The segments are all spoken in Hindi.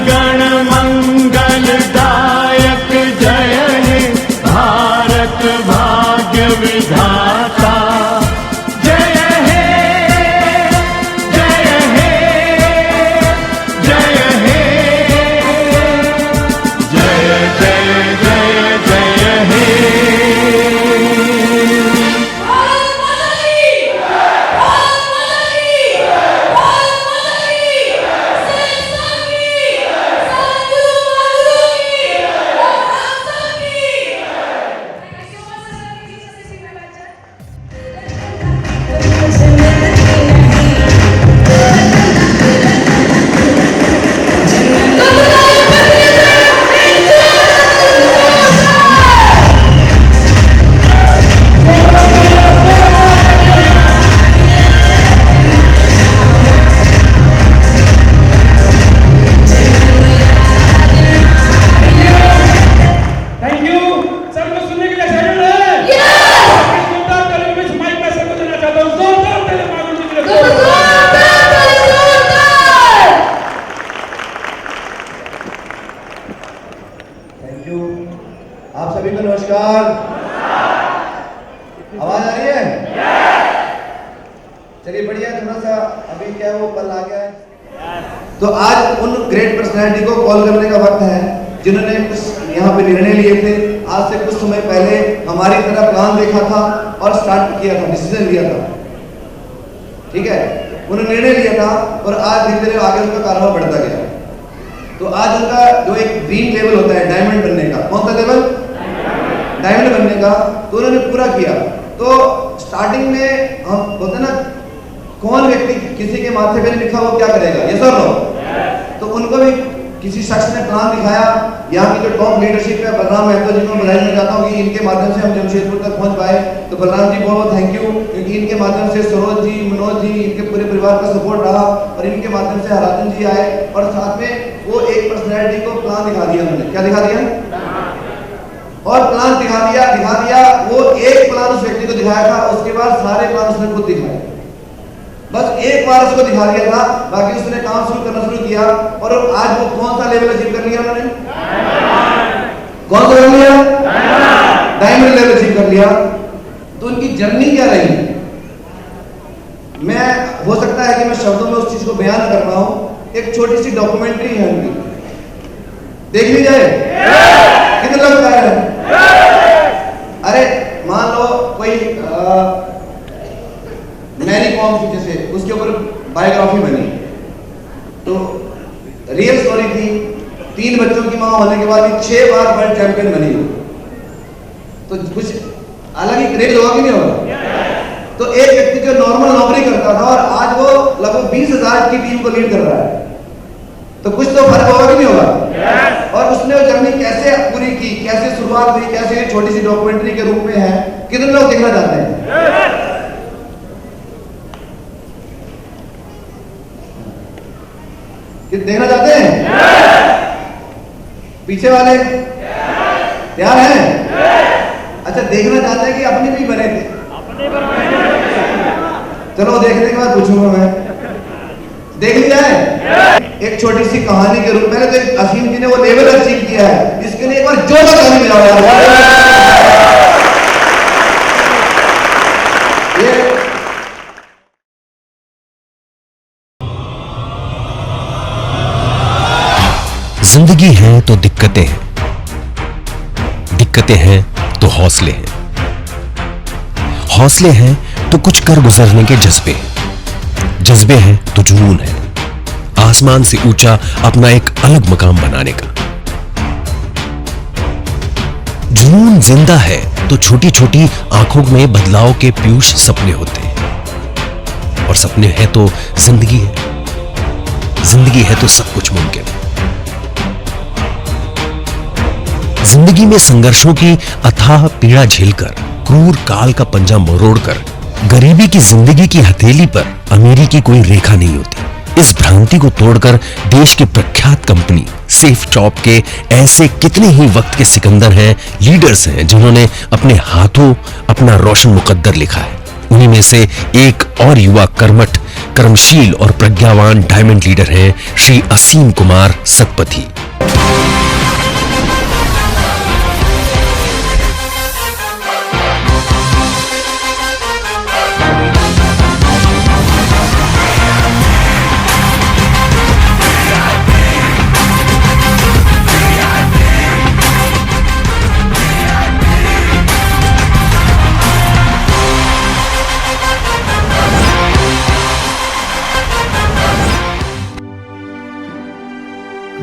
गण मंगलदायक जय हे भारत भाग्य विधाता। जय हे जय हे जय हे जय जय जय जय हे। आप सभी को नमस्कार। आवाज आ रही है? चलिए बढ़िया। थोड़ा सा अभी क्या है वो पल आ गया है, तो आज उन ग्रेट पर्सनैलिटी को कॉल करने का वक्त है जिन्होंने कुछ यहाँ पे निर्णय लिए थे। आज से कुछ समय पहले हमारी तरह प्लान देखा था और स्टार्ट किया था, डिसीजन लिया था। ठीक है, उन्होंने निर्णय लिया था और आज धीरे धीरे आगे उनका कारोबार बढ़ता गया। तो आज उनका जो एक ड्रीम लेवल होता है डायमंड बनने का, कौन सा लेवल? डायमंड बनने का, तो उन्होंने पूरा किया। तो स्टार्टिंग में हम बोलते हैं ना, कौन व्यक्ति किसी के माथे पे लिखा वो क्या करेगा, ये सर लो। तो उनको भी किसी शख्स ने प्लान दिखाया। यहाँ की जो टॉप लीडरशिप है, बलराम महतो जी को बधाई देना चाहता हूँ कि इनके माध्यम से हम जमशेदपुर तक पहुँच पाए। तो बलराम जी बहुत थैंक यू, क्योंकि इनके माध्यम से सरोज जी, मनोज जी, इनके पूरे परिवार का सपोर्ट रहा और इनके माध्यम से हराजन जी आए और साथ में वो एक पर्सनैलिटी को प्लान दिखा दिया। उन्होंने क्या दिखा दिया? और प्लान दिखा दिया। वो एक प्लान उस व्यक्ति को दिखाया था, उसके बाद सारे प्लान उसने खुद दिखाए। बस एक बार उसको दिखा दिया था, बाकी उसने काम शुरू करना शुरू किया। और आज वो कौन सा लेवल अचीव कर लिया उन्होंने? कौन सा कर लिया? डायमंड लेवल अचीव कर लिया। तो उनकी जर्नी क्या रही? मैं हो सकता है कि मैं शब्दों में उस चीज को बयान कर पाऊं। एक छोटी सी डॉक्यूमेंट्री है उनकी, देख ली जाए। कितने लोग कह रहे हैं? अरे मान लो कोई मैरी कॉम की, जैसे उसके ऊपर बायोग्राफी बनी, तो रियल स्टोरी थी। 3 बच्चों की मां होने के बाद 6 बार वर्ल्ड चैंपियन बनी हो, तो कुछ अलग ही क्रेज होगा कि नहीं होगा? तो एक व्यक्ति जो नॉर्मल नौकरी करता था और आज वो लगभग 20,000 की टीम को लीड कर रहा है, तो कुछ तो फर्क होगा कि नहीं होगा? और उसने वो जर्नी कैसे पूरी की, कैसे शुरुआत हुई, कैसे ये छोटी सी डॉक्यूमेंट्री के रूप में है। कितने लोग देखना चाहते हैं? देखना चाहते हैं? पीछे वाले तैयार हैं? अच्छा, देखना चाहते हैं कि अपनी भी बने थे? चलो देखने के बाद पूछूंगा मैं। देख लिया है? एक छोटी सी कहानी के रूप में, पहले तो असीम जी ने वो लेवल अचीव किया है, इसके लिए एक बार जोरदार ताली बजाओ यार। जिंदगी है तो दिक्कतें हैं, दिक्कतें हैं तो हौसले हैं, हौसले हैं तो कुछ कर गुजरने के जज्बे हैं, जज्बे हैं तो जुनून है, आसमान से ऊंचा अपना एक अलग मकाम बनाने का। जुनून जिंदा है तो छोटी छोटी आंखों में बदलाव के पीयूष सपने होते हैं, और सपने हैं तो जिंदगी है, जिंदगी है तो सब कुछ मुमकिन है। जिंदगी में संघर्षों की अथाह पीड़ा झेलकर, क्रूर काल का पंजा मरोड़कर, गरीबी की जिंदगी की हथेली पर अमीरी की कोई रेखा नहीं होती। इस भ्रांति को तोड़कर देश के प्रख्यात कंपनी सेफ चॉप के ऐसे कितने ही वक्त के सिकंदर हैं, लीडर्स हैं, जिन्होंने अपने हाथों अपना रोशन मुकद्दर लिखा है। उन्हीं में से एक और युवा कर्मठ, कर्मशील और प्रज्ञावान डायमंड लीडर हैं श्री असीम कुमार सतपथी।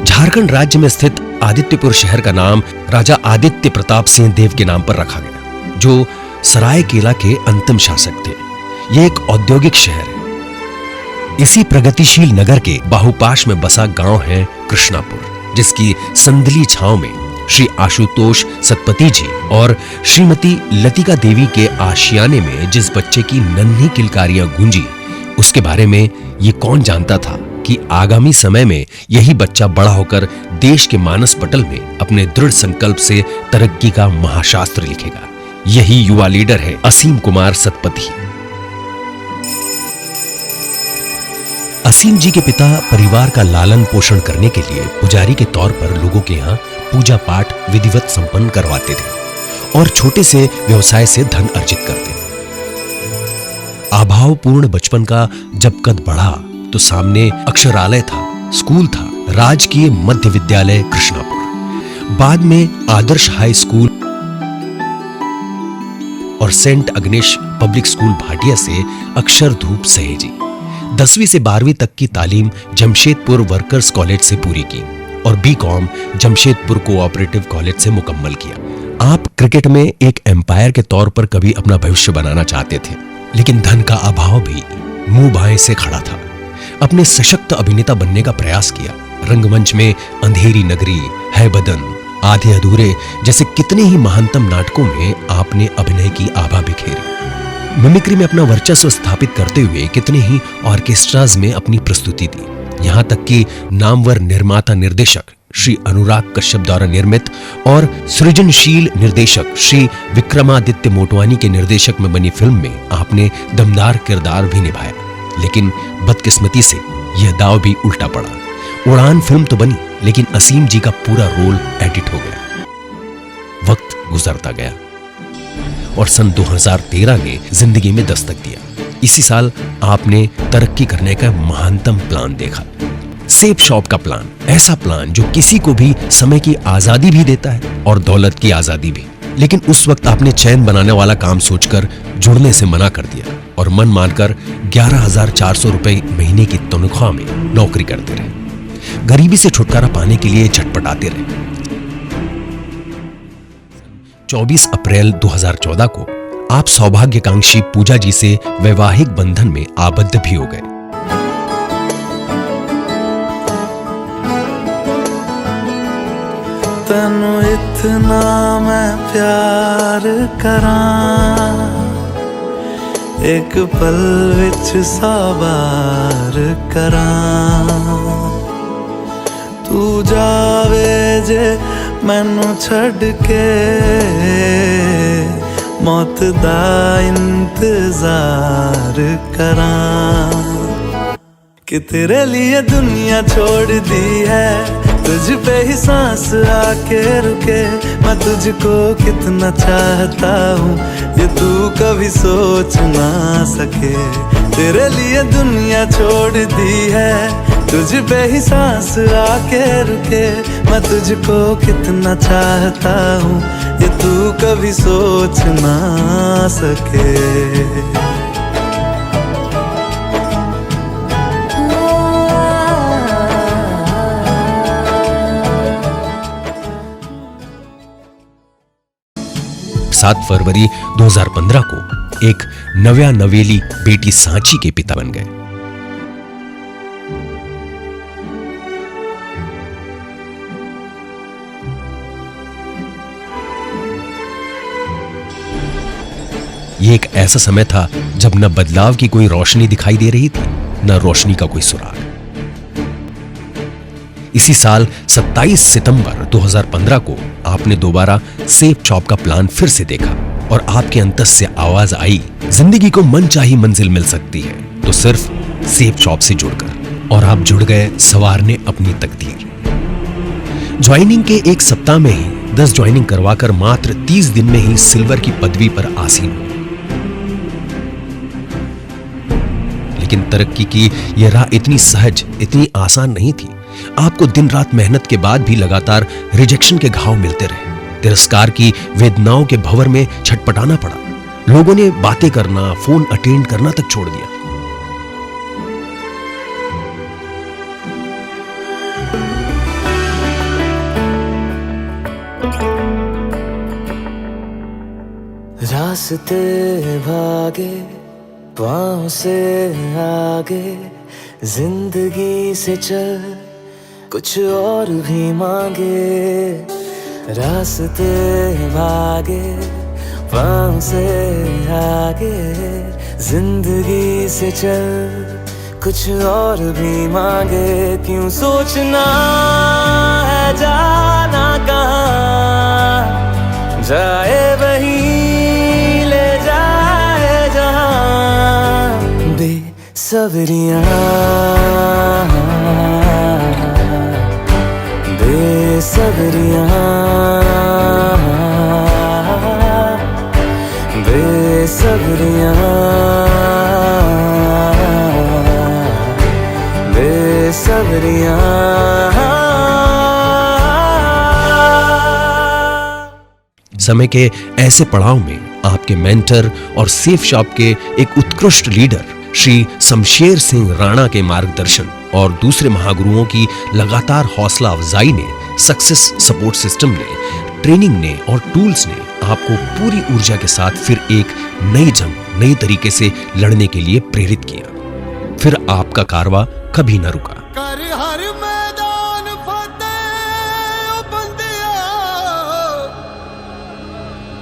झारखंड राज्य में स्थित आदित्यपुर शहर का नाम राजा आदित्य प्रताप सिंह देव के नाम पर रखा गया, जो सरायकेला के अंतिम शासक थे। यह एक औद्योगिक शहर है। इसी प्रगतिशील नगर के बाहुपाश में बसा गांव है कृष्णापुर, जिसकी संदली छांव में श्री आशुतोष सतपथी जी और श्रीमती लतिका देवी के आशियाने में जिस बच्चे की नन्ही किलकारियां गूंजी, उसके बारे में ये कौन जानता था कि आगामी समय में यही बच्चा बड़ा होकर देश के मानस पटल में अपने दृढ़ संकल्प से तरक्की का महाशास्त्र लिखेगा। यही युवा लीडर है असीम कुमार सतपथी। असीम जी के पिता परिवार का लालन पोषण करने के लिए पुजारी के तौर पर लोगों के यहाँ पूजा पाठ विधिवत संपन्न करवाते थे और छोटे से व्यवसाय से धन अर्जित करते। अभावपूर्ण बचपन का जब कद बढ़ा तो सामने अक्षरालय था, स्कूल था, राजकीय मध्य विद्यालय कृष्णापुर, बाद में आदर्श हाई स्कूल और सेंट अग्नेश पब्लिक स्कूल भाटिया से अक्षर धूप सहेजी। 10वीं से 12वीं तक की तालीम जमशेदपुर वर्कर्स कॉलेज से पूरी की और बीकॉम जमशेदपुर कोऑपरेटिव कॉलेज से मुकम्मल किया। आप क्रिकेट में एक एम्पायर के तौर पर कभी अपना भविष्य बनाना चाहते थे, लेकिन धन का अभाव भी मुंह बाएं से खड़ा था। अपने सशक्त अभिनेता बनने का प्रयास किया। रंगमंच में अंधेरी नगरी, है बदन, आधे अधूरे जैसे कितने ही महानतम नाटकों में आपने अभिनय की आभा बिखेरी। मिमिक्री में अपना वर्चस्व स्थापित करते हुए कितने ही ऑर्केस्ट्राज में अपनी प्रस्तुति दी। यहां तक कि नामवर निर्माता निर्देशक श्री अनुराग कश्यप द्वारा निर्मित और सृजनशील निर्देशक श्री विक्रमादित्य मोटवानी के निर्देशक में बनी फिल्म में आपने दमदार किरदार भी निभाया। लेकिन बदकिस्मती से यह दाव भी उल्टा पड़ा। उड़ान फिल्म तो बनी, लेकिन असीम जी का पूरा रोल एडिट हो गया। वक्त गुजरता गया और सन 2013 ने जिंदगी में दस्तक दिया। इसी साल आपने तरक्की करने का महानतम प्लान देखा, सेब शॉप का प्लान। ऐसा प्लान जो किसी को भी समय की आजादी भी देता है और दौलत की आजादी भी। लेकिन उस वक्त आपने चैन बनाने वाला काम सोचकर जुड़ने से मना कर दिया और मन मानकर 11,400 रुपए महीने की तनख्वाह में नौकरी करते रहे। गरीबी से छुटकारा पाने के लिए झटपटाते रहे। 24 अप्रैल 2014 को आप सौभाग्यकांक्षी पूजा जी से वैवाहिक बंधन में आबद्ध भी हो गए। तनु इतना मैं प्यार करां, एक पल विच साबार करां। तू जावे जे मैनू छड़ के, मौत दा इंतजार करां। कि तेरे लिए दुनिया छोड़ दी है, तुझ पे ही सांस आके रुके। मैं तुझको कितना चाहता हूँ ये तू कभी सोच ना सके। तेरे लिए दुनिया छोड़ दी है, तुझ पे ही सांस आके रुके। मैं तुझको कितना चाहता हूँ ये तू कभी सोच ना सके। 7 फरवरी 2015 को एक नव्या नवेली बेटी सांची के पिता बन गए। ये एक ऐसा समय था जब न बदलाव की कोई रोशनी दिखाई दे रही थी, न रोशनी का कोई सुराग। इसी साल 27 सितंबर 2015 को आपने दोबारा सेब शॉप का प्लान फिर से देखा और आपके अंतस से आवाज आई, जिंदगी को मनचाही मंजिल मिल सकती है तो सिर्फ सेफ शॉप से जुड़कर, और आप जुड़ गए सवारने अपनी तकदीर। ज्वाइनिंग के एक सप्ताह में ही 10 ज्वाइनिंग करवाकर मात्र 30 दिन में ही सिल्वर की पदवी पर आसीन। लेकिन तरक्की की यह राह इतनी सहज, इतनी आसान नहीं थी। आपको दिन रात मेहनत के बाद भी लगातार रिजेक्शन के घाव मिलते रहे। तिरस्कार की वेदनाओं के भंवर में छटपटाना पड़ा। लोगों ने बातें करना, फोन अटेंड करना तक छोड़ दिया। रास्ते भागे पाँव से आगे, जिंदगी से चल कुछ और भी मांगे। रास्ते भागे पाँव से आगे, जिंदगी से चल कुछ और भी मांगे। क्यों सोचना है जाना कहाँ, जाए वहीं ले जाए जहाँ। बेसब्रियाँ बेसब्रियाँ बेसब्रियाँ बेसब्रियाँ। समय के ऐसे पड़ाव में आपके मेंटर और सेफ शॉप के एक उत्कृष्ट लीडर श्री शमशेर सिंह राणा के मार्गदर्शन और दूसरे महागुरुओं की लगातार हौसला अफजाई ने, सक्सेस सपोर्ट सिस्टम ने, ट्रेनिंग ने और टूल्स ने आपको पूरी ऊर्जा के साथ फिर एक नई जंग, नई तरीके से लड़ने के लिए प्रेरित किया। फिर आपका कारवां कभी न रुका। कर हर मैदान फतेह ओ बंदिया,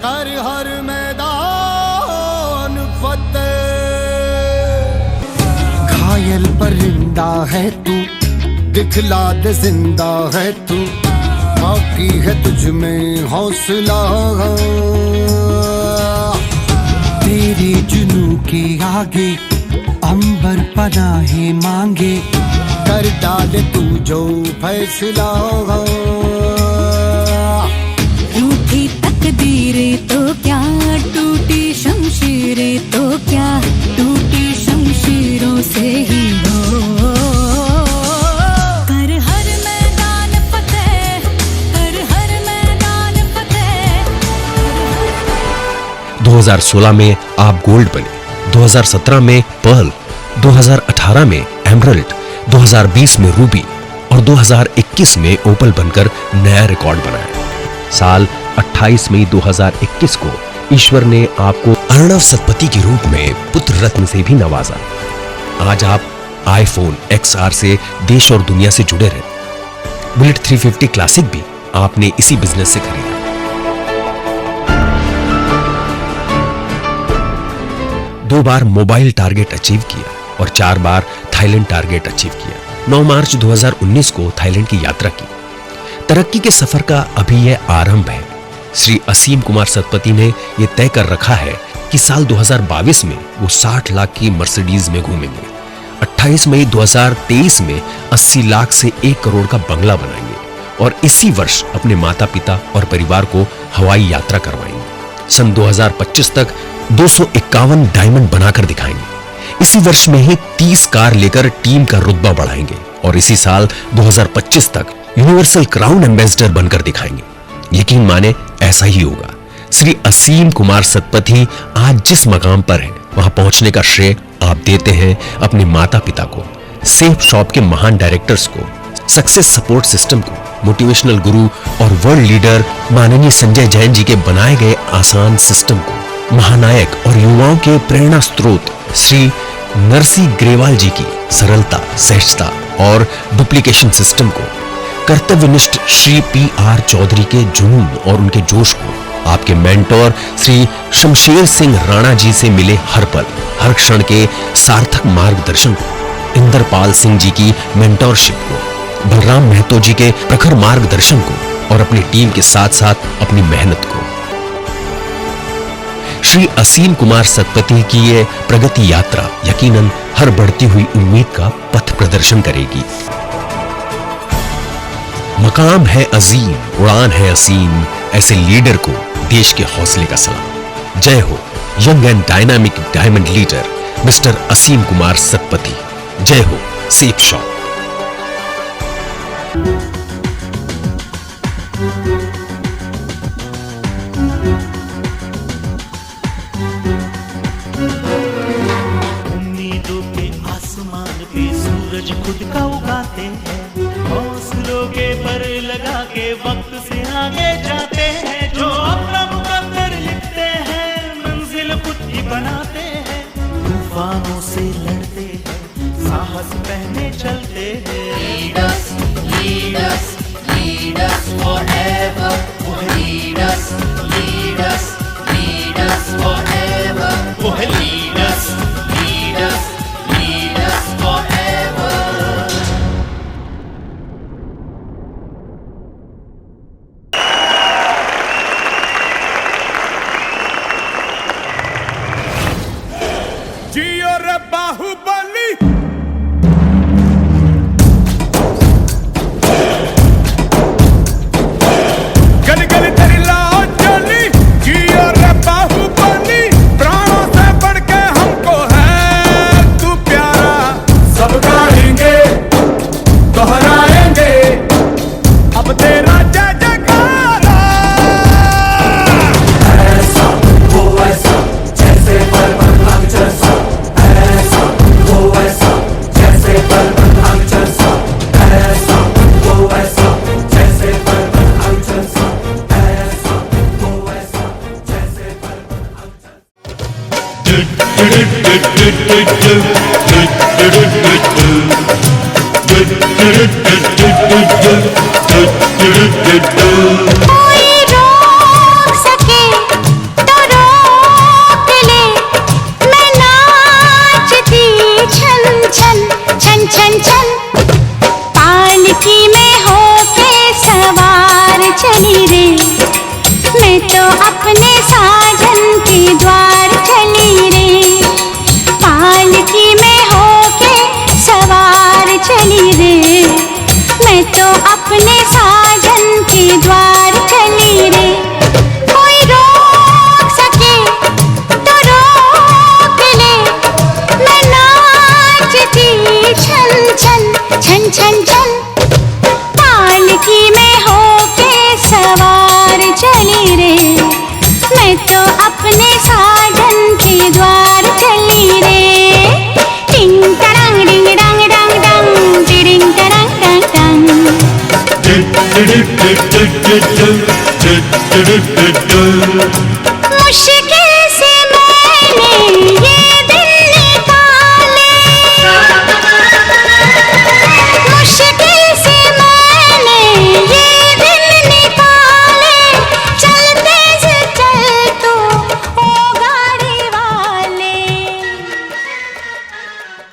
कर हर मैदान फतेह। घायल परिंदा है तू, दिखला दे जिंदा है तू, बाकी है तुझ में हौसला। तेरे जुनू के आगे अंबर पनाहे मांगे, कर डाले तू जो फैसला। रूठी तकदीरें तो क्या, टूटी शमशीरें तो क्या, टूटी शमशीरों से ही हो। कर हर मैदान फतेह, कर हर मैदान फतेह। 2016 में आप गोल्ड बने, 2017 में पर्ल, 2018 में एमरल्ड, 2020 में रूबी और 2021 में ओपल बनकर नया रिकॉर्ड बनाया। साल 28 मई 2021 को ईश्वर ने आपको अर्णव सतपथी के रूप में पुत्र रत्न से भी नवाजा। आज आप आईफोन XR से देश और दुनिया से जुड़े रहे। बुलेट 350 क्लासिक भी आपने इसी बिजनेस से खरीदा। दो बार मोबाइल टारगेट अचीव किया और 4 बार थाईलैंड टारगेट अचीव किया। 9 मार्च 2019 को थाईलैंड की यात्रा की। तरक्की के सफर का अभी यह आरंभ है। श्री असीम कुमार सतपथी ने यह तय कर रखा है कि साल 2022 में वो 60 लाख की मर्सिडीज में घूमेंगे। 28 मई 2023 में 80 लाख से 1 करोड़ का बंगला बनाएंगे और इसी वर्ष अपने माता पिता और परिवार को हवाई यात्रा करवाएंगे। सन 2025 तक 251 डायमंड बनाकर दिखाएंगे। इसी वर्ष में ही 30 कार लेकर टीम का रुतबा बढ़ाएंगे और इसी साल 2025 तक यूनिवर्सल क्राउन एम्बेसडर बनकर दिखाएंगे। यकीन माने ऐसा ही होगा। श्री असीम कुमार सतपथी आज जिस मकाम पर हैं, वहां पहुंचने का श्रेय आप देते हैं अपने माता पिता को, सेफ शॉप के महान डायरेक्टर्स को, सक्सेस सपोर्ट सिस्टम को, मोटिवेशनल गुरु और वर्ल्ड लीडर माननीय संजय जैन जी के बनाए गए आसान सिस्टम को, महानायक और युवाओं के प्रेरणा स्रोत श्री नरसी ग्रेवाल जी की सरलता, सहजता और डुप्लीकेशन सिस्टम को, कर्तव्यनिष्ठ श्री PR चौधरी के जुनून और उनके जोश को, आपके मेंटोर श्री शमशेर सिंह राणा जी से मिले हर पल हर क्षण के सार्थक मार्गदर्शन को, इंद्रपाल सिंह जी की मेंटोरशिप को, बलराम महतो जी के प्रखर मार्गदर्शन को और अपनी टीम के साथ साथ अपनी मेहनत को। श्री असीम कुमार सतपथी की ये प्रगति यात्रा यकीनन हर बढ़ती हुई उम्मीद का पथ प्रदर्शन करेगी। मकाम है अजीम, उड़ान है असीम, ऐसे लीडर को देश के हौसले का सलाम। जय हो young and dynamic diamond leader mister Asim Kumar Satpathy. जय हो सेफ शॉट। उम्मीदों के आसमान पे सूरज खुद का उगाते हैं, हौसलों के पर लगा के वक्त से आगे जाते हैं। जो अपना मुकद्दर लिखते हैं, मंजिल खुद ही बनाते हैं, तूफानों से लड़ते हैं, साहस पहने चलते हैं। Lead us, lead us, lead us forever. Lead us, lead us, lead us forever. Lead us, lead us, lead us forever. जियो रे बाहुबली, गली गली तेरी लाओ चली। जियो रे बाहुबली, प्राणों से बढ़ के हमको है तू प्यारा। सब गाएंगे दोहराएंगे अब तेरा जय जयकारा। ऐसा वो ऐसा जैसे पर्वत अग्रसा, ऐसा वो ऐसा जैसे पर्वत अग्रसा, ऐसा वो ऐसा जैसे पर्वत अग्रसा, ऐसा वो ऐसा जैसे पर्वत अग्रसा। कोई रोक सके तो रोक ले, मैं नाचती छन छन छन छन छन। पालकी में होके सवार चली रे, मैं तो अपने साजन के द्वार चली रे। पालकी में होके सवार चली रे, मैं तो अपने साजन के द्वार चली रे। कोई रोक सके तो रोक ले, मैं नाचती छन छन छन छन छन। पालकी में होके सवार चली रे, मैं तो अपने साजन के द्वार चली रे। टिंग टरंग डिंग डंग डंग डंग, टिडिंग टरंग डंग डंग। मुश्किल से मैंने ये